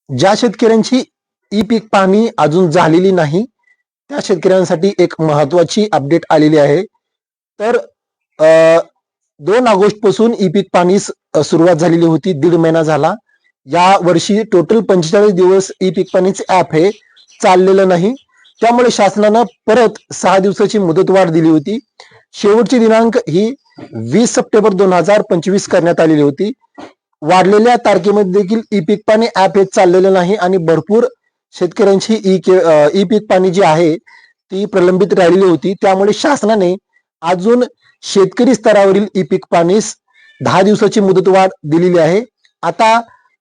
ज्या शेतकऱ्यांची ई पीक पाहणी अजून झालेली नाही त्या शेतकऱ्यांसाठी एक महत्वाची अपडेट आलेली आहे. तर 2 ऑगस्ट पासून ई पीक पाहणी सुरुवात झालेली होती. 1.5 महिना झाला. या वर्षी टोटल 45 दिवस ई पीक पाहणीचे ऍप हे चाललेलं नाही. त्यामुळे शासनानं परत 6 दिवसाची मुदतवाढ दिली होती. शेवटची दिनांक ही 20 सप्टेंबर 2025 करण्यात आलेली होती. वाढलेल्या तारखेमध्ये देखील ई पीक पाणी ऍप हे चाललेलं नाही आणि भरपूर शेतकऱ्यांची ई पीक पाणी जी आहे ती प्रलंबित राहिलेली होती. त्यामुळे शासनाने अजून शेतकरी स्तरावरील ई पीक पाणीस 10 दिवसाची मुदतवाढ दिलेली आहे. आता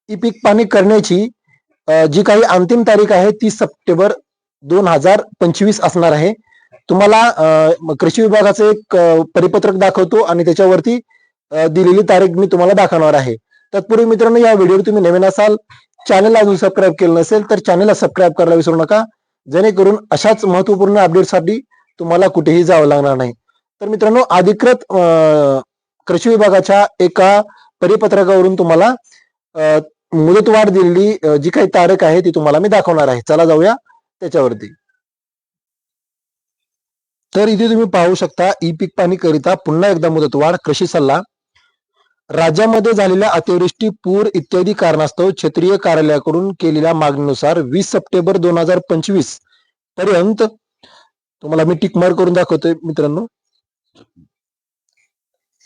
ई पीक पाणी करण्याची जी काही अंतिम तारीख आहे 30 सप्टेंबर 2025 असणार आहे. तुम्हाला कृषी विभागाचं एक परिपत्रक दाखवतो आणि त्याच्यावरती दिलेली तारीख मी तुम्हाला दाखवणार आहे. तत्पूर्वी मित्रांनो, या व्हिडिओवर तुम्ही नवीन असाल, चॅनलला अजून सबस्क्राईब केलं नसेल तर चॅनलला सबस्क्राईब करायला विसरू नका, जेणेकरून अशाच महत्वपूर्ण अपडेटसाठी तुम्हाला कुठेही जावं लागणार नाही. तर मित्रांनो, अधिकृत कृषी विभागाच्या एका परिपत्रकावरून तुम्हाला मुदतवाढ दिलेली जी काही तारीख आहे ती तुम्हाला मी दाखवणार आहे. चला जाऊया त्याच्यावरती. तर इथे तुम्ही पाहू शकता, ई पीक पाणी करिता पुन्हा एकदा मुदतवाढ. कृषी सल्ला. राज्यामध्ये झालेल्या अतिवृष्टी, पूर इत्यादी कारणास्तव क्षेत्रीय कार्यालयाकडून केलेल्या मागणीनुसार 20 सप्टेंबर 2025 पर्यंत, तुम्हाला मी टिक मार्क करून दाखवतोय मित्रांनो,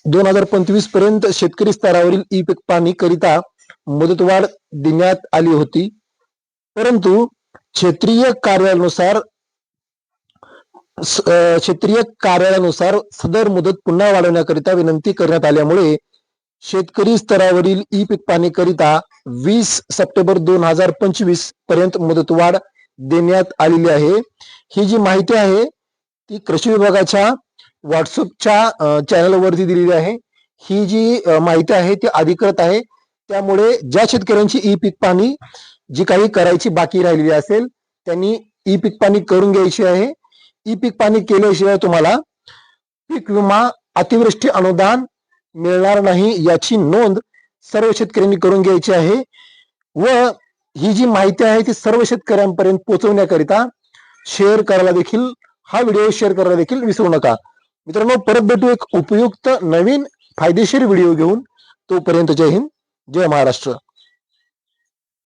2025 पर्यंत शेतकरी स्तरावरील ई पीक पाणी करिता मुदतवाढ देण्यात आली होती. परंतु क्षेत्रीय कार्यालयानुसार सदर मुदत पुन्हा वाढवण्याकरिता विनंती करण्यात आल्यामुळे शेतकरी स्तरावरील ई पीक पाणी करिता 20 सप्टेंबर 2025 पर्यंत मुदतवाढ देण्यात आलेली आहे. ही जी माहिती आहे ती कृषी विभागाच्या व्हॉट्सअपच्या चॅनलवरती दिलेली आहे. ही जी माहिती आहे ती अधिकृत आहे. त्यामुळे ज्या शेतकऱ्यांची ई पीक पाणी जी काही करायची बाकी राहिलेली असेल त्यांनी ई पीक पाणी करून घ्यायची आहे. ई पीक पाणी केल्याशिवाय तुम्हाला पीक विमा, अतिवृष्टी अनुदान मिळणार नाही याची नोंद सर्व शेतकऱ्यांनी करून घ्यायची आहे. व ही जी माहिती आहे ती सर्व शेतकऱ्यांपर्यंत पोहोचवण्याकरिता हा व्हिडिओ शेअर करायला देखील विसरू नका. मित्रांनो, परत भेटू एक उपयुक्त नवीन फायदेशीर व्हिडिओ घेऊन. तोपर्यंत जय हिंद, जय महाराष्ट्र.